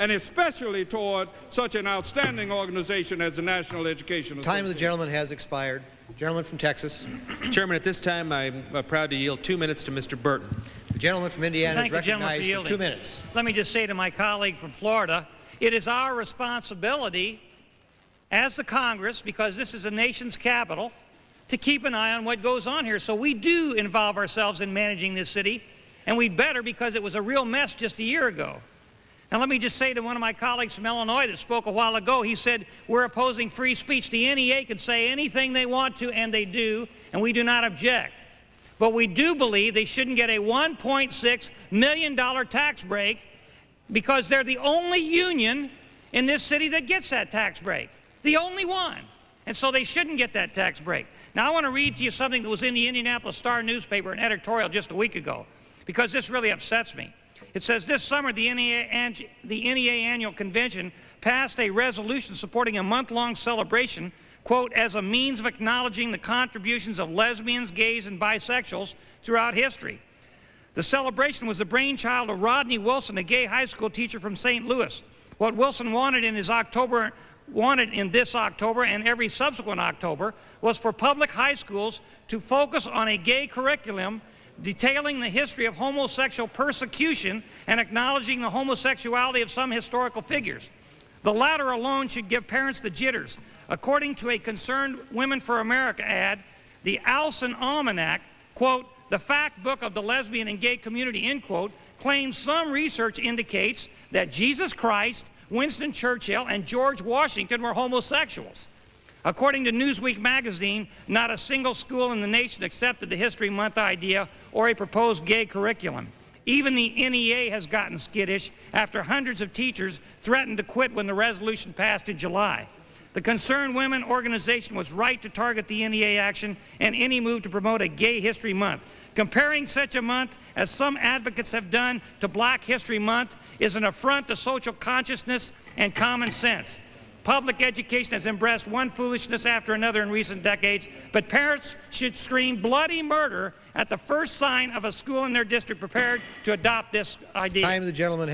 and especially toward such an outstanding organization as the National Education Association. Time of the gentleman has expired. Gentleman from Texas. Chairman, at this time, I'm proud to yield 2 minutes to Mr. Burton. The gentleman from Indiana is Thank the gentleman recognized for for 2 minutes. Let me just say to my colleague from Florida, it is our responsibility as the Congress, because this is a nation's capital, to keep an eye on what goes on here. So we do involve ourselves in managing this city, and we'd better, because it was a real mess just a year ago. Now let me just say to one of my colleagues from Illinois that spoke a while ago, he said, we're opposing free speech. The NEA can say anything they want to, and they do, and we do not object. But we do believe they shouldn't get a $1.6 million tax break because they're the only union in this city that gets that tax break. The only one. And so they shouldn't get that tax break. Now I want to read to you something that was in the Indianapolis Star newspaper, an editorial just a week ago, because this really upsets me. It says, this summer the NEA annual convention passed a resolution supporting a month-long celebration, quote, as a means of acknowledging the contributions of lesbians, gays, and bisexuals throughout history. The celebration was the brainchild of Rodney Wilson, a gay high school teacher from St. Louis. What Wilson wanted in this October and every subsequent October was for public high schools to focus on a gay curriculum detailing the history of homosexual persecution and acknowledging the homosexuality of some historical figures. The latter alone should give parents the jitters. According to a Concerned Women for America ad, the Alson Almanac, quote, the fact book of the lesbian and gay community, end quote, claims some research indicates that Jesus Christ, Winston Churchill, and George Washington were homosexuals. According to Newsweek magazine, not a single school in the nation accepted the History Month idea or a proposed gay curriculum. Even the NEA has gotten skittish after hundreds of teachers threatened to quit when the resolution passed in July. The Concerned Women organization was right to target the NEA action and any move to promote a Gay History Month. Comparing such a month, as some advocates have done, to Black History Month is an affront to social consciousness and common sense. Public education has embraced one foolishness after another in recent decades, but parents should scream bloody murder at the first sign of a school in their district prepared to adopt this idea. Time of the gentleman